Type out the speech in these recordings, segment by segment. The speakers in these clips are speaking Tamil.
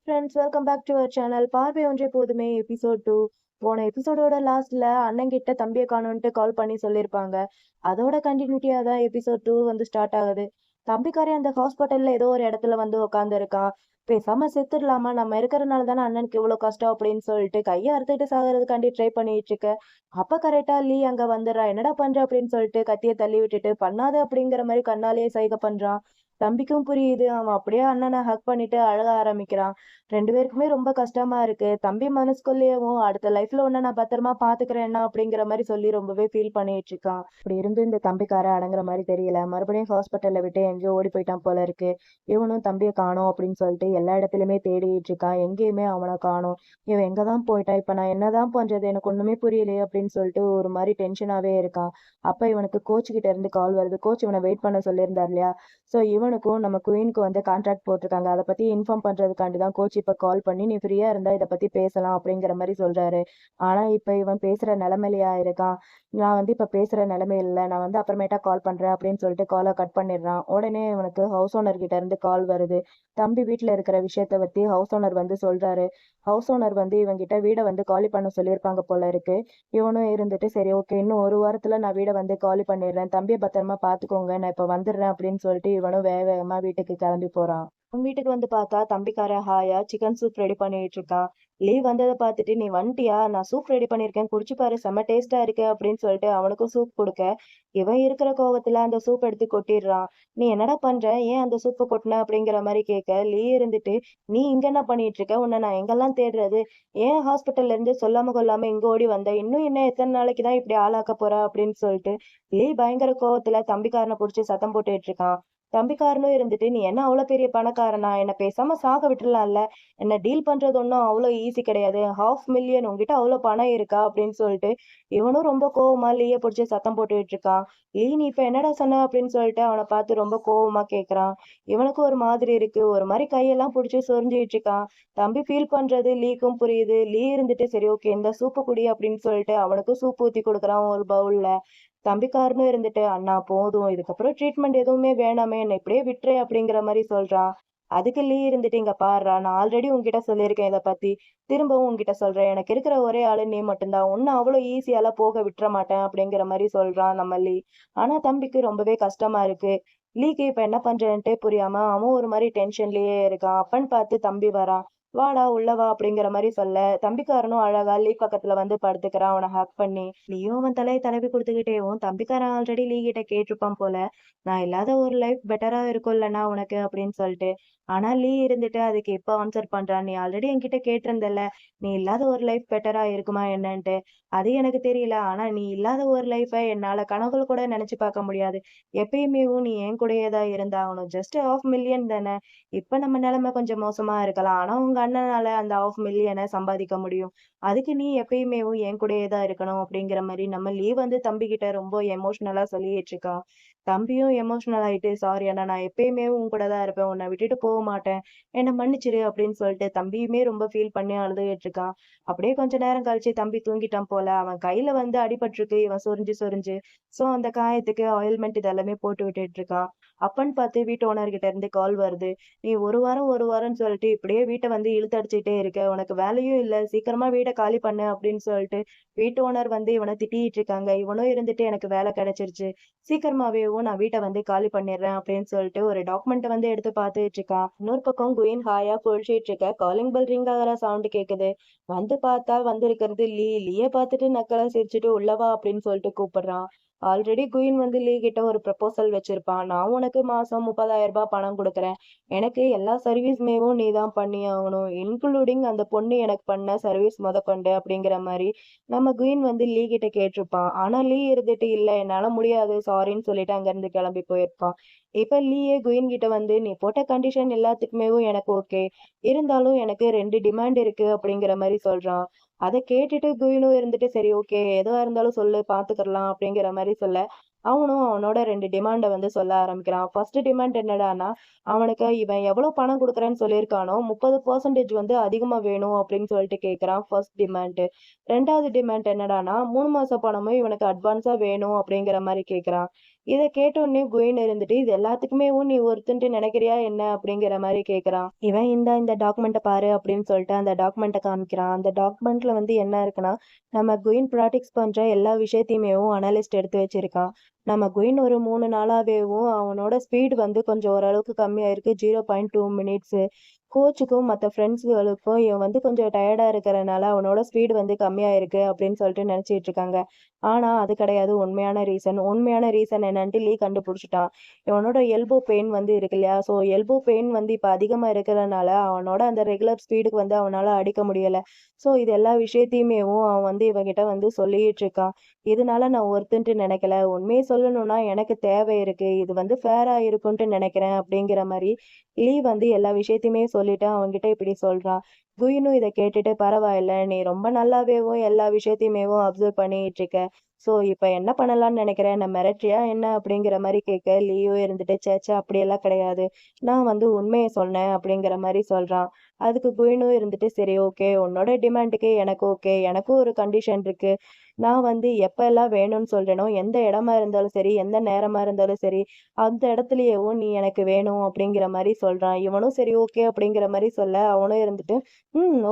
Friends, welcome back to our channel. பார்வை ஒன்றே போதுமே எபிசோட் 2. போன எபிசோடோட லாஸ்ட்ல அண்ணங்கிட்ட தம்பியை காணோன்ட்டு கால் பண்ணி சொல்லியிருப்பாங்க. அதோட கண்டினியூட்டியா தான் எபிசோட் 2 வந்து ஸ்டார்ட் ஆகுது. தம்பிக்காரே அந்த ஹாஸ்பிட்டல்ல ஏதோ ஒரு இடத்துல வந்து உட்காந்துருக்கான். பேசாம செத்துடலாமா, நம்ம இருக்கிறனால தானே அண்ணனுக்கு இவ்வளோ கஷ்டம் அப்படின்னு சொல்லிட்டு கையை அறுத்துட்டு சாகிறதுக்காண்டி ட்ரை பண்ணிட்டு இருக்க. அப்ப கரெக்டா லீ அங்க வந்துடுறா. என்னடா பண்ற அப்படின்னு சொல்லிட்டு கத்தியை தள்ளி விட்டுட்டு பண்ணாத அப்படிங்கிற மாதிரி கண்ணாலேயே சைகை பண்றான். தம்பிக்கும் புரியுது. அவன் அப்படியே அண்ணனை ஹக் பண்ணிட்டு அழக ஆரம்பிக்கிறான். 2 பேருக்குமே ரொம்ப கஷ்டமா இருக்கு. தம்பி மனசுக்குள்ளேயவும் அடுத்த லைஃப்ல உன்ன நான் பத்திரமா பாத்துக்கிறேன்னா அப்படிங்கிற மாதிரி சொல்லி ரொம்பவே ஃபீல் பண்ணிட்டு இருக்கான். அப்படி இருந்து இந்த தம்பிக்கார அடங்குற மாதிரி தெரியல. மறுபடியும் ஹாஸ்பிட்டல்ல விட்டு எங்கேயோ ஓடி போயிட்டான் போல இருக்கு. இவனும் தம்பியை காணோம் அப்படின்னு சொல்லிட்டு எல்லா இடத்துலயுமே தேடிட்டு இருக்கான். எங்கேயுமே அவனை காணோம். இவன் எங்கதான் போயிட்டான், இப்ப நான் என்னதான் பண்றது, எனக்கு ஒண்ணுமே புரியலையே அப்படின்னு சொல்லிட்டு ஒரு மாதிரி டென்ஷனாவே இருக்கான். அப்ப இவனுக்கு கோச் கிட்ட இருந்து கால் வருது. கோச் இவனை வெயிட் பண்ண சொல்லியிருந்தார் இல்லையா. ஸோ இவனுக்கும் நம்ம குயினுக்கு வந்து கான்ட்ராக்ட் போட்டிருக்காங்க. அதை பத்தி இன்ஃபார்ம் பண்றதுக்காண்டி தான் கோச் இப்ப கால் பண்ணி நீ ஃப்ரீயா இருந்தா இதை பத்தி பேசலாம் அப்படிங்கிற மாதிரி சொல்றாரு. ஆனா இப்ப இவன் பேசுற நிலைமையிலயா இருக்கான். நான் வந்து இப்ப பேசுற நிலைமை இல்லை, நான் வந்து அப்புறமேட்டா கால் பண்றேன் அப்படின்னு சொல்லிட்டு காலை கட் பண்ணிடுறான். உடனே இவனுக்கு ஹவுஸ் ஓனர் கிட்ட இருந்து கால் வருது. தம்பி வீட்டுல இருக்கிற விஷயத்த பத்தி ஹவுஸ் ஓனர் வந்து சொல்றாரு. ஹவுஸ் ஓனர் வந்து இவங்கிட்ட வீடை வந்து காலி பண்ண சொல்லியிருப்பாங்க போல இருக்கு. இவனும் இருந்துட்டு சரி ஓகே, இன்னும் ஒரு வாரத்துல நான் வீடை வந்து காலி பண்ணிடுறேன், தம்பியை பத்திரமா பாத்துக்கோங்க, நான் இப்ப வந்துடுறேன் அப்படின்னு சொல்லிட்டு இவனும் வேக வேகமா வீட்டுக்கு கிளம்பி போறான். உங்க வீட்டுக்கு வந்து பார்த்தா தம்பிக்காரன் ஹாயா சிக்கன் சூப் ரெடி பண்ணிட்டு இருக்கான். லீவ் வந்ததை பார்த்துட்டு நீ வந்துட்டியா, நான் சூப் ரெடி பண்ணியிருக்கேன், குடிச்சு பாரு, செம்ம டேஸ்டா இருக்கு அப்படின்னு சொல்லிட்டு அவனுக்கும் சூப் கொடுக்க இவன் இருக்கிற கோவத்துல அந்த சூப் எடுத்து கொட்டிடுறான். நீ என்னடா பண்ற, ஏன் அந்த சூப்பை கொட்டின அப்படிங்கிற மாதிரி கேட்க லீ இருந்துட்டு நீ இங்க என்ன பண்ணிட்டு இருக்க, உன்னை நான் எங்கெல்லாம் தேடுறது, ஏன் ஹாஸ்பிட்டல்ல இருந்து சொல்லாம கொள்ளாம இங்க ஓடி வந்த, இன்னும் என்ன எத்தனை நாளைக்கு தான் இப்படி ஆளாக்க போற அப்படின்னு சொல்லிட்டு லீ பயங்கர கோவத்துல தம்பிக்காரனை புடிச்சு சத்தம் போட்டுட்டு இருக்கான். தம்பிக்காரனும் இருந்துட்டு நீ என்ன அவ்வளவு பெரிய பணக்காரனா, என்ன பேசாம சாக விட்டுறலாம்ல, என்ன டீல் பண்றது ஒன்றும் அவ்வளோ ஈஸி கிடையாது, 500,000 உங்ககிட்ட அவ்வளோ பணம் இருக்கா அப்படின்னு சொல்லிட்டு இவனும் ரொம்ப கோவமா லீய பிடிச்சி சத்தம் போட்டுட்டு இருக்கான். லீ நீ இப்ப என்னடா சொன்ன அப்படின்னு சொல்லிட்டு அவனை பார்த்து ரொம்ப கோவமா கேக்குறான். இவனுக்கு ஒரு மாதிரி இருக்கு, ஒரு மாதிரி கையெல்லாம் பிடிச்சி சொரிஞ்சுட்டு இருக்கான். தம்பி ஃபீல் பண்றது லீக்கும் புரியுது. லீ இருந்துட்டு சரி ஓகே இந்த சூப்பு குடி அப்படின்னு சொல்லிட்டு அவனுக்கும் சூப் ஊத்தி கொடுக்குறான் ஒரு பவுல்ல. தம்பிக்காரனும் இருந்துட்டு அண்ணா போதும், இதுக்கப்புறம் ட்ரீட்மெண்ட் எதுவுமே வேணாமே, என்னை இப்படியே விட்டுரு அப்படிங்கிற மாதிரி சொல்றான். அதுக்கு லீ இருந்துட்டு இங்க பாருடா, நான் ஆல்ரெடி உன்கிட்ட சொல்லியிருக்கேன் இதை பத்தி, திரும்பவும் உன்கிட்ட சொல்றேன், எனக்கு இருக்கிற ஒரே ஆளு நீ மட்டும்தான், உன்னை அவ்வளவு ஈஸியால போக விட்டுற மாட்டேன் அப்படிங்கிற மாதிரி சொல்றான் நம்ம லீ. ஆனா தம்பிக்கு ரொம்பவே கஷ்டமா இருக்கு. லீக்கு இப்ப என்ன பண்றேன்ட்டே புரியாம அவன் ஒரு மாதிரி டென்ஷன்லயே இருக்கான். அப்பன்னு பார்த்து தம்பி வரான். வாடா உள்ள வா அப்படிங்கிற மாதிரி சொல்ல தம்பிக்காரனும் அழகா லீ பக்கத்துல வந்து படுத்துக்கிறான் அவனை ஹக் பண்ணி. லீயும் அவன் தலையை தடவி கொடுத்துக்கிட்டேவும் தம்பிக்காரன் ஆல்ரெடி லீ கிட்ட கேட்டிருப்பான் போல, நான் இல்லாத ஒரு லைஃப் பெட்டரா இருக்கும்லண்ணா உனக்கு அப்படின்னு சொல்லிட்டு. ஆனா லீ இருந்துட்டு அதுக்கு எப்ப ஆன்சர் பண்றான், நீ ஆல்ரெடி என்கிட்ட கேட்டிருந்தல்ல, நீ இல்லாத ஒரு லைஃப் பெட்டரா இருக்குமா என்னன்ட்டு. அது எனக்கு தெரியல, ஆனா நீ இல்லாத ஒரு லைஃபை என்னால கனவுல கூட நினைச்சு பார்க்க முடியாது. எப்பயுமேவும் நீ என் கூடயே தான் இருந்தாகணும். ஜஸ்ட் 500,000 தானே. இப்ப நம்ம நிலைமை கொஞ்சம் மோசமா இருக்கலாம், ஆனா உங்க அண்ணனால அந்த 500,000 சம்பாதிக்க முடியும். அதுக்கு நீ எப்பயுமேவும் என் கூடயே தான் இருக்கணும் அப்படிங்கிற மாதிரி நம்ம லீ வந்து தம்பி கிட்ட ரொம்ப எமோஷனலா சொல்லிட்டு இருக்கான். தம்பியும் எமோஷனல் ஆயிட்டு சாரி அண்ணா, நான் எப்பயுமே உன் கூட தான் இருப்பேன், உன்னை விட்டுட்டு போக மாட்டேன், என்னை மன்னிச்சிரு அப்படின்னு சொல்லிட்டு தம்பியுமே ரொம்ப ஃபீல் பண்ணி அழுதுகிட்டு இருக்கான். அப்படியே கொஞ்ச நேரம் கழிச்சு தம்பி தூங்கிட்டான் போல. அவன் கையில வந்து அடிபட்டிருக்கு, இவன் சொரிஞ்சு சொரிஞ்சு. சோ அந்த காயத்துக்கு ஆயில்மெண்ட் இதெல்லாமே போட்டு விட்டுட்டு இருக்கான். அப்பன்னு பார்த்து வீட்டு ஓனர் கிட்ட இருந்து கால் வருது. நீ ஒரு வாரம்னு சொல்லிட்டு இப்படியே வீட்டை வந்து இழுத்தடிச்சிட்டே இருக்க, உனக்கு வேலையும் இல்ல, சீக்கிரமா வீட்டை காலி பண்ணு அப்படின்னு சொல்லிட்டு வீட்டு ஓனர் வந்து இவனை திட்டிட்டு இருக்காங்க. இவனும் இருந்துட்டு எனக்கு வேலை கிடைச்சிருச்சு, சீக்கிரமாவேவும் நான் வீட்டை வந்து காலி பண்ணிடுறேன் அப்படின்னு சொல்லிட்டு ஒரு டாக்குமெண்ட் வந்து எடுத்து பார்த்துட்டு இருக்கான். இன்னொரு பக்கம் குயின் ஹாயா குளிச்சிட்டு இருக்க. காலிங் பெல் ரிங் ஆகிற சவுண்ட் கேக்குது. வந்து பார்த்தா வந்திருக்கிறது லீ. லீய பார்த்துட்டு நக்கலா சிரிச்சுட்டு உள்ளவா அப்படின்னு சொல்லிட்டு கூப்பிடுறான். ஆல்ரெடி குயின் வந்து லீ கிட்ட ஒரு ப்ரப்போசல் வச்சிருப்பான். நான் உனக்கு மாசம் 30,000 ரூபாய் பணம் கொடுக்குறேன், எனக்கு எல்லா சர்வீஸ்மேவும் நீ தான் பண்ணி ஆகணும், இன்க்ளூடிங் அந்த பொண்ணு எனக்கு பண்ண சர்வீஸ் முதற்கொண்டு அப்படிங்கிற மாதிரி நம்ம குயின் வந்து லீ கிட்ட கேட்டிருப்பான். ஆனா லீ இருந்துட்டு இல்ல என்னால முடியாது சாரின்னு சொல்லிட்டு அங்க இருந்து கிளம்பி போயிருப்பான். இப்ப லீயே குயின் கிட்ட வந்து நீ போட்ட கண்டிஷன் எல்லாத்துக்குமேவும் எனக்கு ஓகே, இருந்தாலும் எனக்கு 2 டிமாண்ட் இருக்கு அப்படிங்கிற மாதிரி சொல்றான். அதை கேட்டுட்டு குயினும் இருந்துட்டு சரி ஓகே எதுவா இருந்தாலும் சொல்லு பாத்துக்கலாம் அப்படிங்கிற மாதிரி சொல்ல அவனும் அவனோட 2 டிமாண்டை வந்து சொல்ல ஆரம்பிக்கிறான். ஃபர்ஸ்ட் டிமாண்ட் என்னடான்னா, அவனுக்கு இவன் எவ்வளவு பணம் கொடுக்குறேன்னு சொல்லியிருக்கானோ 30% வந்து அதிகமா வேணும் அப்படின்னு சொல்லிட்டு கேட்கிறான் ஃபர்ஸ்ட் டிமாண்ட். ரெண்டாவது டிமாண்ட் என்னடான்னா 3 மாச பணமும் இவனுக்கு அட்வான்ஸா வேணும் அப்படிங்கிற மாதிரி கேட்கிறான். இதை கேட்ட உடனே குயின் இருந்துட்டு இது எல்லாத்துக்குமே நீ ஒருத்தன்ட்டு நினைக்கிறியா என்ன அப்படிங்கிற மாதிரி கேக்குறான். இவன் இந்த டாக்குமெண்ட்டை பாரு அப்படின்னு சொல்லிட்டு அந்த டாக்குமெண்ட்டை காமிக்கிறான். அந்த டாக்குமெண்ட்ல வந்து என்ன இருக்குன்னா, நம்ம குயின் ப்ராக்டிஸ் பண்ற எல்லா விஷயத்தையுமே அனலிஸ்ட் எடுத்து வச்சிருக்கான். நம்ம குயின் ஒரு 3 நாளாவேவும் அவனோட ஸ்பீடு வந்து கொஞ்சம் ஓரளவுக்கு கம்மியாயிருக்கு. 0.2 மினிட்ஸ். கோச்சுக்கும் மற்ற ஃப்ரெண்ட்ஸுகளுக்கும் இவன் வந்து கொஞ்சம் டயர்டா இருக்கிறனால அவனோட ஸ்பீடு வந்து கம்மியாயிருக்கு அப்படின்னு சொல்லிட்டு நினைச்சிட்டு இருக்காங்க. ஆனா அது கிடையாது உண்மையான ரீசன். உண்மையான ரீசன் என்னன்ட்டு லீ கண்டுபிடிச்சிட்டான். இவனோட எல்போ பெயின் வந்து இருக்கு இல்லையா? ஸோ எல்போ பெயின் வந்து இப்ப அதிகமா இருக்கிறனால அவனோட அந்த ரெகுலர் ஸ்பீடுக்கு வந்து அவனால அடிக்க முடியல. ஸோ இது எல்லா விஷயத்தையுமேவும் அவன் வந்து இவகிட்ட வந்து சொல்லிட்டு இருக்கான். இதனால நான் ஒருத்தன்ட்டு நினைக்கல. உண்மையை சொல்லணும்னா எனக்கு தேவை இருக்கு. இது வந்து ஃபேரா இருக்கும்ட்டு நினைக்கிறேன் அப்படிங்கிற மாதிரி லீ வந்து எல்லா விஷயத்தையுமே சொல்லிட்டு அவன்கிட்ட இப்படி சொல்றான். குயினும் இதை கேட்டுட்டு பரவாயில்ல. நீ ரொம்ப நல்லாவேவும் எல்லா விஷயத்தையுமேவும் அப்சர்வ் பண்ணிட்டு இருக்க. ஸோ இப்ப என்ன பண்ணலாம்னு நினைக்கிறேன்? நான் மிரட்டுறியா என்ன? அப்படிங்கிற மாதிரி கேட்க லீயும் இருந்துட்டு சேச்சே அப்படியெல்லாம் கிடையாது. நான் வந்து உண்மையை சொன்னேன் அப்படிங்கிற மாதிரி சொல்றான். அதுக்கு குயினும் இருந்துட்டு சரி ஓகே. உன்னோட டிமாண்டுக்கு எனக்கு ஓகே. எனக்கும் ஒரு கண்டிஷன் இருக்கு. நான் வந்து எப்ப வேணும்னு சொல்றேனோ, எந்த இடமா இருந்தாலும் சரி, எந்த நேரமா இருந்தாலும் சரி, அந்த இடத்துலயேவும் நீ எனக்கு வேணும் அப்படிங்கிற மாரி சொல்றான். இவனும் சரி ஓகே அப்படிங்கிற மாரி சொல்ல, அவனும் இருந்துட்டு,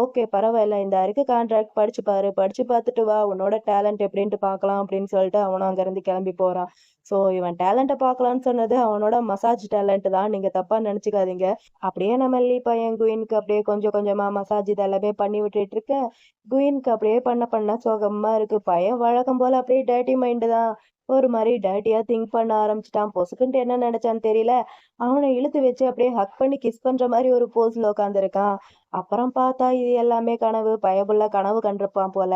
ஓகே பரவாயில்ல. இந்த இருக்கு கான்ட்ராக்ட் படிச்சு பாரு. படிச்சு பார்த்துட்டு வா. உன்னோட டேலண்ட் எப்படின்ட்டு பார்க்கலாம் அப்படின்னு சொல்லிட்டு அவனும் அங்கருந்து கிளம்பி போறான். ஸோ இவன் டேலண்ட்ட பார்க்கலான்னு சொன்னது அவனோட மசாஜ் டேலண்ட் தான். நீங்க தப்பா நினைச்சுக்காதீங்க. அப்படியே நம்ம லீ பையன் குயினுக்கு அப்படியே கொஞ்சம் கொஞ்சமா மசாஜ் இது எல்லாமே பண்ணி விட்டுட்டு இருக்க, குயினுக்கு அப்படியே பண்ண பண்ண சோகமா இருக்கு. பையன் வழக்கம் போல அப்படியே டர்ட்டி மைண்ட் தான். ஒரு மாரி டர்ட்டியா திங்க் பண்ண ஆரம்பிச்சுட்டான். பொசுக்குன்ட்டு என்ன நினைச்சான்னு தெரியல. அவனை இழுத்து வச்சு அப்படியே ஹக் பண்ணி கிஸ் பண்ற மாரி ஒரு போஸ்ல உட்காந்துருக்கான். அப்புறம் பார்த்தா இது எல்லாமே கனவு. பயபுள்ள கனவு கண்டிருப்பான் போல.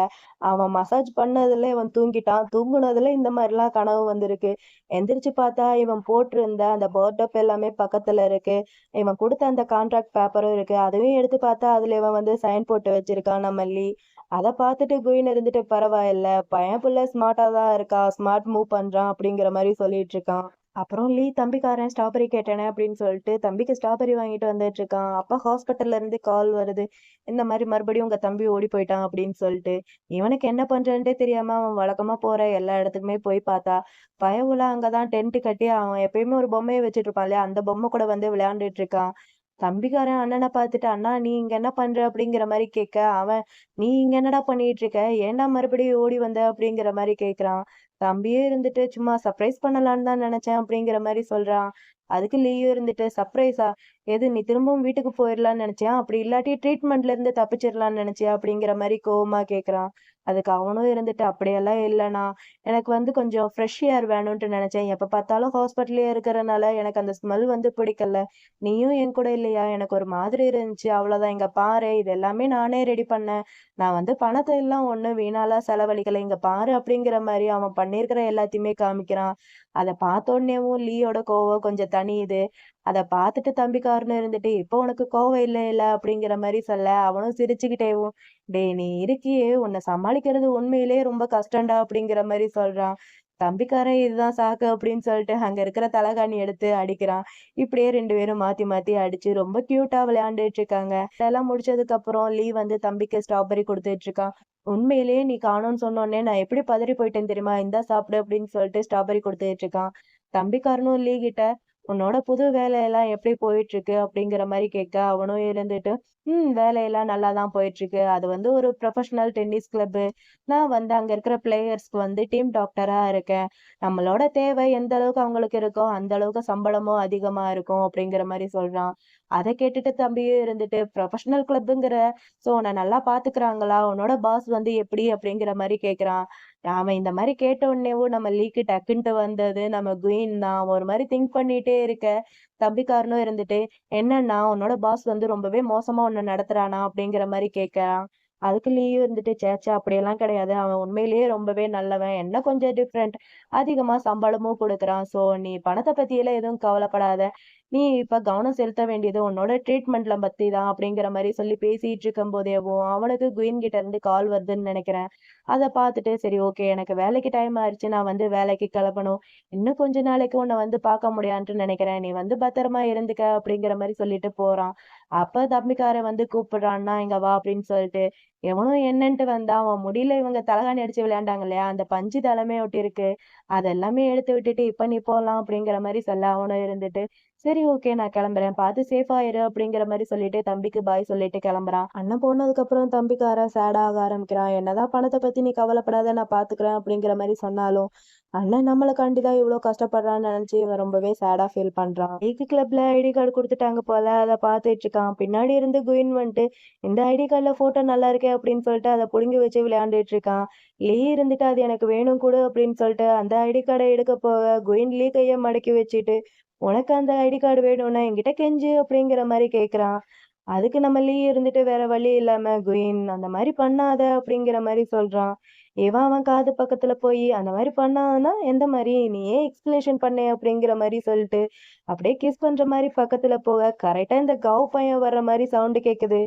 அவன் மசாஜ் பண்ணதுல இவன் தூங்கிட்டான். தூங்குனதுல இந்த மாதிரிலாம் கனவு வந்திருக்கு. எந்திரிச்சு பார்த்தா இவன் போட்டிருந்த அந்த பர்டப் எல்லாமே பக்கத்துல இருக்கு. இவன் கொடுத்த அந்த கான்ட்ராக்ட் பேப்பரும் இருக்கு. அதுவும் எடுத்து பார்த்தா அதுல இவன் வந்து சைன் போட்டு வச்சிருக்கான் நம்ம லீ. அத பார்த்துட்டு குயின் இருந்துட்டு பரவாயில்ல. பையன் புள்ள ஸ்மார்ட்டா தான் இருக்கா. ஸ்மார்ட் மூவ் பண்றான் அப்படிங்கிற மாரி சொல்லிட்டு இருக்கான். அப்புறம் லீ தம்பிக்காரன் ஸ்ட்ராபெர்ரி கேட்டானே அப்படின்னு சொல்லிட்டு தம்பிக்கு ஸ்ட்ராபெர்ரி வாங்கிட்டு வந்துட்டு இருக்கான். அப்ப ஹாஸ்பிட்டல்ல இருந்து கால் வருது. இந்த மாதிரி மறுபடியும் உங்க தம்பி ஓடி போயிட்டான் அப்படின்னு சொல்லிட்டு. இவனுக்கு என்ன பண்றதுன்ட்டே தெரியாம அவன் வழக்கமா போற எல்லா இடத்துக்குமே போய் பார்த்தா, பயவுல அங்கதான் டென்ட் கட்டி அவன் எப்பயுமே ஒரு பொம்மையை வச்சுட்டு இருப்பான் இல்லையா? அந்த பொம்மை கூட வந்து விளையாண்டுட்டு இருக்கான். தம்பிக்காரன் அண்ணனை பார்த்துட்டு அண்ணா நீ இங்க என்ன பண்ற அப்படிங்கிற மாதிரி கேட்க அவன் நீ இங்க என்னடா பண்ணிட்டு இருக்க ஏன்டா மறுபடியும் ஓடி வந்த அப்படிங்கிற மாதிரி கேக்குறான். தம்பியே இருந்துட்டு சும்மா சர்ப்ரைஸ் பண்ணலான்னு தான் நினைச்சேன் அப்படிங்கிற மாதிரி சொல்றான். அதுக்கு லீயும் இருந்துட்டு சர்ப்ரைஸா எது நீ திரும்பவும் வீட்டுக்கு போயிடலாம்னு நினைச்சியா அப்படி இல்லாட்டி ட்ரீட்மெண்ட்ல இருந்து தப்பிச்சிடலாம்னு நினைச்சியா அப்படிங்கிற மாதிரி கோவமா கேக்குறான். அதுக்கு அவனும் இருந்துட்டு அப்படியெல்லாம் இல்லைண்ணா, எனக்கு வந்து கொஞ்சம் ஃப்ரெஷ் ஏர் வேணும்ட்டு நினைச்சேன். எப்ப பார்த்தாலும் ஹாஸ்பிட்டல்லயே இருக்கிறனால எனக்கு அந்த ஸ்மெல் வந்து பிடிக்கல. நீயும் என் கூட இல்லையா? எனக்கு ஒரு மாதிரி இருந்துச்சு. அவ்வளோதான். இங்க பாரு, இது எல்லாமே நானே ரெடி பண்ணேன். நான் வந்து பணத்த எல்லாம் ஒண்ணும் வீணாலாம் செலவழிக்கல. இங்க பாரு அப்படிங்கிற மாரி அவன் பண்ணியிருக்கிற எல்லாத்தையுமே காமிக்கிறான். அத பார்த்தோன்னேவும் லீயோட கோவம் கொஞ்சம் தணியுது. அத பார்த்துட்டு தம்பிக்காரனும் இருந்துட்டு, "இப்போ உனக்கு கோவம் இல்லைல?" அப்படிங்கிற மாரி சொல்ல, அவனும் சிரிச்சுக்கிட்டேவும், "டேய் நீ இருக்கியே, உன்ன சமாளிக்கிறது உண்மையிலேயே ரொம்ப கஷ்டம்டா" அப்படிங்கிற மாரி சொல்றான். தம்பிக்காரன் இதுதான் சாக்கு அப்படின்னு சொல்லிட்டு அங்க இருக்கிற தலகாணி எடுத்து அடிக்கிறான். இப்படியே 2 பேரும் மாத்தி மாத்தி அடிச்சு ரொம்ப கியூட்டா விளையாண்டுட்டு இருக்காங்க. இதெல்லாம் முடிச்சதுக்கு அப்புறம் லீ வந்து தம்பிக்கு ஸ்ட்ராபெர்ரி குடுத்துட்டு இருக்கான். உண்மையிலேயே நீ காணோம்னு சொன்னோனே நான் எப்படி பதறி போயிட்டேன் தெரியுமா? இந்தா சாப்பிடு அப்படின்னு சொல்லிட்டு ஸ்ட்ராபெர்ரி குடுத்துட்டு இருக்கான். தம்பிக்காரனும் லீ கிட்ட உன்னோட புது வேலையெல்லாம் எப்படி போயிட்டு இருக்கு அப்படிங்கிற மாதிரி கேட்க அவனும் இருந்துட்டு வேலையெல்லாம் நல்லா தான் போயிட்டு இருக்கு. அது வந்து ஒரு ப்ரொஃபஷனல் டென்னிஸ் கிளப். நான் வந்து அங்க இருக்கிற பிளேயர்ஸ்க்கு வந்து டீம் டாக்டரா இருக்கேன். நம்மளோட தேவை எந்த அளவுக்கு அவங்களுக்கு இருக்கோ அந்த அளவுக்கு சம்பளமும் அதிகமா இருக்கும் அப்படிங்கிற மாதிரி சொல்றான். அதை கேட்டுட்டு தம்பியும் இருந்துட்டு ப்ரொஃபஷனல் கிளப்புங்கிற சோ உன்னை நல்லா பாத்துக்கிறாங்களா? உன்னோட பாஸ் வந்து எப்படி அப்படிங்கிற மாதிரி கேக்குறான். அவன் இந்த மாதிரி கேட்ட உடனேவும் நம்ம லீக்கு டக்குன்ட்டு வந்தது நம்ம குயின் தான். ஒரு மாதிரி திங்க் பண்ணிட்டே இருக்க தம்பிக்காரனும் இருந்துட்டு என்னன்னா உன்னோட பாஸ் வந்து ரொம்பவே மோசமா உன்னை நடத்துறானா அப்படிங்கிற மாதிரி கேட்கறான். அதுக்கு லீயும் இருந்துட்டு சேச்சே அப்படியெல்லாம் கிடையாது. அவன் உண்மையிலேயே ரொம்பவே நல்லவன். என்ன கொஞ்சம் டிஃப்ரெண்ட். அதிகமா சம்பளமும் கொடுக்குறான். சோ நீ பணத்தை பத்தியெல்லாம் எதுவும் கவலைப்படாத. நீ இப்ப கவனம் செலுத்த வேண்டியது உன்னோட ட்ரீட்மெண்ட்ல பத்தி தான் அப்படிங்கிற மாதிரி சொல்லி பேசிட்டு இருக்கும் போதேவும் அவனுக்கு குயின் கிட்ட இருந்து கால் வருதுன்னு நினைக்கிறேன். அத பார்த்துட்டு சரி ஓகே எனக்கு வேலைக்கு டைம் ஆயிருச்சு. நான் வந்து வேலைக்கு கிளம்பணும். இன்னும் கொஞ்ச நாளைக்கு உன்னை வந்து பார்க்க முடியாதுன்னு நினைக்கிறேன். நீ வந்து பத்திரமா இருந்துக்க அப்படிங்கிற மாதிரி சொல்லிட்டு போறான். அப்ப தம்பிக்காரன் வந்து கூப்பிடுறான்னா இங்க வா அப்படின்னு சொல்லிட்டு எவனும் என்னன்ட்டு வந்தா அவன் முடியல இவங்க தலகாணி அடிச்சு விளையாண்டாங்க இல்லையா, அந்த பஞ்சு தலைமை ஒட்டி இருக்கு. அதெல்லாமே எடுத்து விட்டுட்டு இப்ப நீ போலாம் அப்படிங்கிற மாதிரி சொல்ல அவனும் இருந்துட்டு சரி ஓகே நான் கிளம்புறேன் பார்த்து சேஃபா இரு அப்படிங்கிற மாதிரி சொல்லிட்டு தம்பிக்கு பாய் சொல்லிட்டு கிளம்புறான். அண்ணன் போனதுக்கு அப்புறம் தம்பிக்காரன் சேட் ஆக ஆரம்பிக்கிறான். என்னதான் பணத்தை பத்தி நீ கவலைப்படாத நான் பாத்துக்கிறேன் அப்படிங்கிற மாதிரி சொன்னாலும் அண்ணன் நம்மளுக்காண்டிதான் இவ்வளவு கஷ்டப்படுறான்னு நினைச்சு இவன் ரொம்பவே சேடா ஃபீல் பண்றான். லீக் கிளப்ல ஐடி கார்டு கொடுத்துட்டாங்க போல அதை பார்த்துட்டு இருக்கான். பின்னாடி இருந்து குயின் வந்துட்டு இந்த ஐடி கார்டுல போட்டோ நல்லா இருக்கே அப்படின்னு சொல்லிட்டு அதை புடுங்கி வச்சு விளையாண்டுட்டு இருக்கான். லீ இருந்துட்டு அது எனக்கு வேணும் கூடு அப்படின்னு சொல்லிட்டு அந்த ஐடி கார்டை எடுக்க போக குயின் லீ கையை மடக்கி வச்சுட்டு உனக்கு அந்த ஐடி கார்டு வேணும்னா என்கிட்ட கெஞ்சு அப்படிங்கிற மாதிரி கேக்குறான். அதுக்கு நம்ம லீ இருந்துட்டு வேற வழி இல்லாம குயின் அந்த மாதிரி பண்ணாத அப்படிங்கிற மாதிரி சொல்றான். இவன் அவன் காது பக்கத்துல போய் அந்த மாதிரி பண்ணான்னா எந்த மாதிரி நீ ஏன் எக்ஸ்பிளேஷன் பண்ண அப்படிங்கிற மாதிரி சொல்லிட்டு அப்படியே கிஸ் பண்ற மாதிரி பக்கத்துல போக கரெக்டா இந்த கவ் பையன் வர்ற மாதிரி சவுண்டு கேக்குது.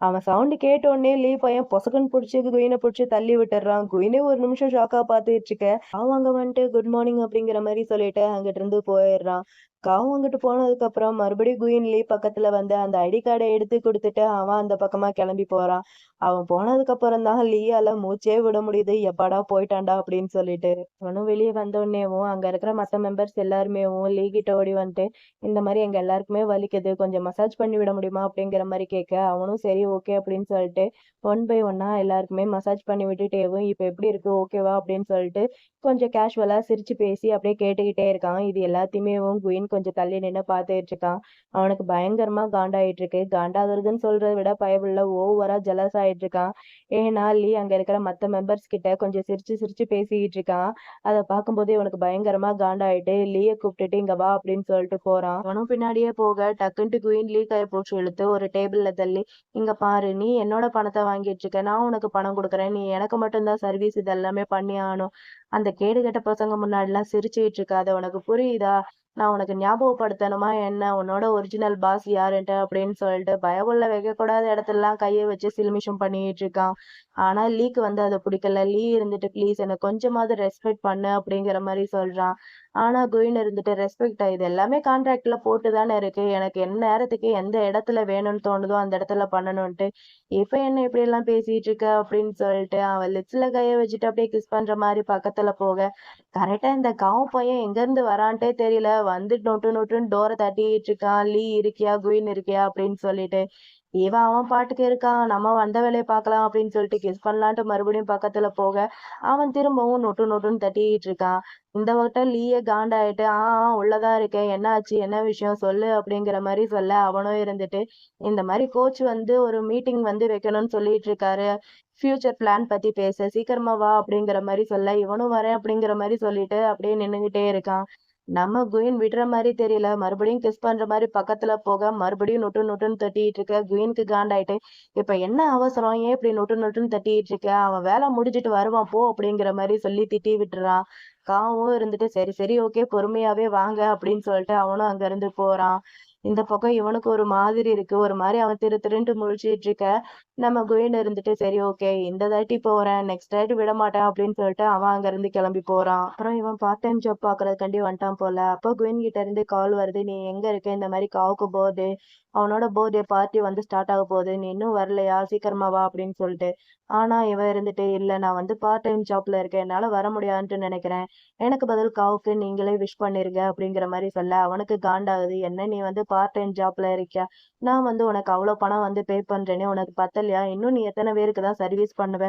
அவன் சவுண்டு கேட்ட உடனே லீ பையன் பொசக்குன்னு பிடிச்சி குயினை பிடிச்சி தள்ளி விட்டுறான். குயினே ஒரு நிமிஷம் ஷாக்கா பார்த்துட்டு இருக்க அவன் அங்க வந்துட்டு குட் மார்னிங் அப்படிங்கிற மாதிரி சொல்லிட்டு அங்கிட்டு இருந்து போயிடுறான். காவு அங்கிட்டு போனதுக்கு அப்புறம் மறுபடியும் குயின் லீ பக்கத்துல வந்து அந்த ஐடி கார்டை எடுத்து கொடுத்துட்டு அவன் அந்த பக்கமா கிளம்பி போறான். அவன் போனதுக்கு அப்புறம் தான் லீயால மூச்சே விட முடியுது. எப்பாடா போயிட்டான்டா அப்படின்னு சொல்லிட்டு அவனும் வெளியே வந்தோடனேவும் அங்க இருக்கிற மத்த மெம்பர்ஸ் எல்லாருமே லீ கிட்ட ஓடி வந்துட்டு இந்த மாதிரி எங்க எல்லாருக்குமே வலிக்குது கொஞ்சம் மசாஜ் பண்ணி விட முடியுமா அப்படிங்கிற மாதிரி கேட்க அவனும் சரி ஓகே அப்படின்னு சொல்லிட்டு ஒன் பை ஒன்னா எல்லாருக்குமே மசாஜ் பண்ணி விட்டுட்டேவும் இப்ப எப்படி இருக்கு ஓகேவா அப்படின்னு சொல்லிட்டு கொஞ்சம் கேஷுவலா சிரிச்சு பேசி அப்படியே கேட்டுக்கிட்டே இருக்கான். இது எல்லாத்தையுமே குயின் கொஞ்சம் தள்ளி நின்று பார்த்துட்டு இருக்கான். அவனுக்கு பயங்கரமா காண்டாயிட்டு இருக்கு. காண்டாகிறதுன்னு சொல்றதை விட பயவுள்ள ஓவரா ஜெலஸ் ஆயிட்டு இருக்கான். ஏன்னா லீ அங்க இருக்கிற மத்த மெம்பர்ஸ் கிட்ட கொஞ்சம் சிரிச்சு சிரிச்சு பேசிக்கிட்டு இருக்கான். அதை பார்க்கும்போது இவனுக்கு பயங்கரமா காண்டாயிட்டு லீய கூப்பிட்டுட்டு இங்க வா அப்படின்னு சொல்லிட்டு போறான். அவனும் பின்னாடியே போக டக்குன்ட்டு குயின் லீ கையை பிடிச்சி இழுத்து ஒரு டேபிள்ல தள்ளி இங்க பாரு நீ என்னோட பணத்தை வாங்கிட்டு இருக்க நான் உனக்கு பணம் கொடுக்குறேன் நீ எனக்கு மட்டும்தான் சர்வீஸ் இது எல்லாமே பண்ணி ஆகணும். அந்த கேடுகெட்ட பசங்க முன்னாடிலாம் சிரிச்சுக்கிட்டு இருக்காத உனக்கு புரியுதா? நான் உனக்கு ஞாபகப்படுத்தணுமா என்ன உன்னோட ஒரிஜினல் பாஸ் யாருன்ட்டு அப்படின்னு சொல்லிட்டு பயமுள்ள வைக்கக்கூடாத இடத்துலலாம் கையை வச்சு சில்மிஷம் பண்ணிட்டு இருக்கான். ஆனா லீக்கு அதை பிடிக்கல. லீ இருந்துட்டு ப்ளீஸ் எனக்கு கொஞ்சமாவது ரெஸ்பெக்ட் பண்ணு அப்படிங்கிற மாதிரி சொல்றான். ஆனா குயின் இருந்துட்டு ரெஸ்பெக்ட் இது எல்லாமே கான்ட்ராக்ட்ல போட்டு தானே இருக்கு. எனக்கு என்ன நேரத்துக்கு எந்த இடத்துல வேணும்னு தோணுதோ அந்த இடத்துல பண்ணணும்ட்டு இப்ப என்ன இப்படி எல்லாம் பேசிட்டு இருக்க அப்படின்னு சொல்லிட்டு அவன் லிப்ஸ்ல கைய வச்சுட்டு அப்படியே கிஸ் பண்ற மாதிரி பக்கத்துல போக கரெக்டா இந்த காவு பையன் எங்க இருந்து வரான்ட்டே தெரியல வந்து நொட்டு நொட்டுன்னு டோரை தட்டிட்டு இருக்கான். லீ இருக்கியா குயின் இருக்கியா அப்படின்னு சொல்லிட்டு இவன் அவன் பாட்டுக்கு இருக்கான். நம்ம வந்த வேலையை பார்க்கலாம் அப்படின்னு சொல்லிட்டு கிஸ் பண்ணலான்ட்டு மறுபடியும் பக்கத்துல போக அவன் திரும்பவும் நொட்டு நொட்டுன்னு தட்டிட்டு இருக்கான். இந்த வட்டம் லீயே காண்டாயிட்டு உள்ளதா இருக்கேன் என்ன ஆச்சு என்ன விஷயம் சொல்லு அப்படிங்கிற மாதிரி சொல்ல அவனும் இருந்துட்டு இந்த மாதிரி கோச் ஒரு மீட்டிங் வைக்கணும்னு சொல்லிட்டு இருக்காரு. ஃபியூச்சர் பிளான் பத்தி பேச சீக்கிரமா வா அப்படிங்கிற மாதிரி சொல்ல இவனும் வரேன் அப்படிங்கிற மாதிரி சொல்லிட்டு அப்படியே நின்னுகிட்டே இருக்கான். நம்ம குயின் விடுற மாதிரி தெரியல. மறுபடியும் கிஸ் பண்ற மாதிரி பக்கத்துல போக மறுபடியும் நொட்டு நொட்டுன்னு தட்டிட்டு இருக்க. குயினுக்கு காண்டாயிட்டு இப்ப என்ன அவசரம் ஏன் இப்படி நொட்டு நொட்டுன்னு தட்டிட்டு இருக்க அவன் வேலை முடிஞ்சிட்டு வருவான் போ அப்படிங்கிற மாதிரி சொல்லி திட்டி விட்டுறான். காவும் இருந்துட்டு சரி சரி ஓகே பொறுமையாவே வாங்க அப்படின்னு சொல்லிட்டு அவனும் அங்க இருந்து போறான். இந்த பக்கம் இவனுக்கு ஒரு மாதிரி இருக்கு. ஒரு மாதிரி அவன் திரு திருன்ட்டு முழிச்சிட்டு இருக்க. நம்ம குயின் இருந்துட்டு சரி ஓகே இந்த தாட்டி போறேன் நெக்ஸ்ட் தாட்டி விட மாட்டேன் அப்படின்னு சொல்லிட்டு அவன் அங்க இருந்து கிளம்பி போறான். அப்புறம் இவன் பார்ட் டைம் ஜாப் பாக்குறதுக்காண்டி வந்துட்டான் போல. அப்போ குயின் கிட்ட இருந்து கால் வருது நீ எங்க இருக்க இந்த மாதிரி காவுக்கு பர்த்டே அவனோட பர்த்டே பார்ட்டி ஸ்டார்ட் ஆக போகுது நீ இன்னும் வரலையா சீக்கிரமா வா அப்படின்னு சொல்லிட்டு. ஆனா இவன் இருந்துட்டு இல்ல நான் பார்ட் டைம் ஜாப்ல இருக்கேன் என்னால வர முடியாதுன்ட்டு நினைக்கிறேன். எனக்கு பதில் காவுக்கு நீங்களே விஷ் பண்ணிருங்க அப்படிங்கிற மாதிரி சொல்ல அவனுக்கு காண்டாகுது. என்ன நீ பார்ட் டைம் ஜாப்ல இருக்கியா? நான் உனக்கு அவ்வளவு பணம் பே பண்றேனே உனக்கு பத்தலையா? இன்னும் நீ எத்தனை பேருக்கு தான் சர்வீஸ் பண்ணுவ?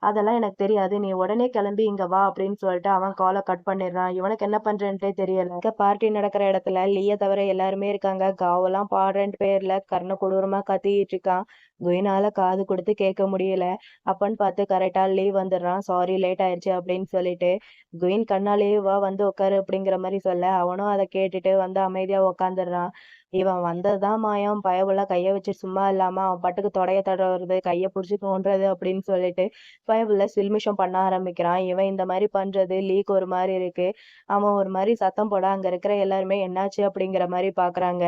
அதெல்லாம் எனக்கு தெரியாது. நீ உடனே கிளம்பி இங்க வா அப்படின்னு சொல்லிட்டு அவன் காலை கட் பண்ணிடுறான். இவனுக்கு என்ன பண்றேன்ட்டே தெரியல. பார்ட்டி நடக்கிற இடத்துல லீய தவிர எல்லாருமே இருக்காங்க. காவெல்லாம் பாடுறேன் பேர்ல கர்ண கொடூரமா கத்திட்டு இருக்கான். குயினால காது கொடுத்து கேட்க முடியல. அப்பன்னு பார்த்து கரெக்டா லீவ் வந்துடுறான். சாரி லேட் ஆயிடுச்சு அப்படின்னு சொல்லிட்டு குயின் கண்ணாலேயே வா உட்காரு அப்படிங்கிற மாதிரி சொல்ல அவனும் அதை கேட்டுட்டு அமைதியா உக்காந்துடுறான். இவன் வந்ததுதான் மாயம். பயவுள்ள கைய வச்சு சும்மா இல்லாம அவன் பாட்டுக்கு தொடைய தடவுறது கைய புடிச்சு தோன்றது அப்படின்னு சொல்லிட்டு பயவுள்ள சில்மிஷம் பண்ண ஆரம்பிக்கிறான். இவன் இந்த மாதிரி பண்றது லீக் ஒரு மாதிரி இருக்கு. அவன் ஒரு மாதிரி சத்தம் போட அங்க இருக்கிற எல்லாருமே என்னாச்சு அப்படிங்கிற மாதிரி பாக்குறாங்க.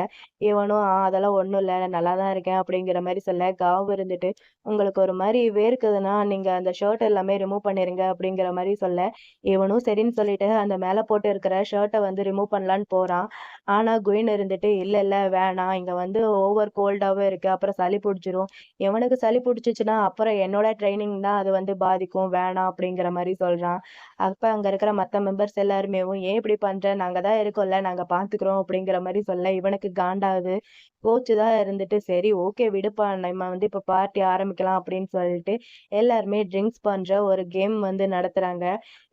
இவனும் அதெல்லாம் ஒண்ணும் இல்ல நல்லாதான் இருக்கேன் அப்படிங்கிற மாதிரி சொல்ல காவு இருந்துட்டு உங்களுக்கு ஒரு மாதிரி வேர்க்குதுன்னா நீங்க அந்த ஷர்ட் எல்லாமே ரிமூவ் பண்ணிருங்க அப்படிங்கிற மாதிரி சொல்ல இவனும் சரின்னு சொல்லிட்டு அந்த மேல போட்டு இருக்கிற ஷர்ட்டை ரிமூவ் பண்ணலான்னு போறான். ஆனா குயின் இருந்துட்டு இல்ல இல்ல வேணாம், இங்க வந்து ஓவர் கோல்டாவே இருக்கு, அப்புறம் சளி புடிச்சிரும். இவனுக்கு சளி புடிச்சுச்சுன்னா அப்புறம் என்னோட ட்ரைனிங் தான் அது வந்து பாதிக்கும், வேணாம் அப்படிங்கிற மாரி சொல்றான். அப்ப அங்க இருக்கிற மத்த மெம்பர்ஸ் எல்லாருமேவும், "ஏன் இப்படி பண்ற? நாங்க தான் இருக்கோம்ல, நாங்க பார்த்துக்கிறோம்" அப்படிங்கிற மாரி சொல்ல இவனுக்கு காண்டாகுது. கோச் தான் இருந்துட்டு, "சரி ஓகே விடுப்பா, நம்ம வந்து இப்ப பார்ட்டி ஆரம்பிக்கலாம்" அப்படின்னு சொல்லிட்டு எல்லாருமே ட்ரிங்க்ஸ் பண்ற ஒரு கேம் வந்து நடத்துறாங்க.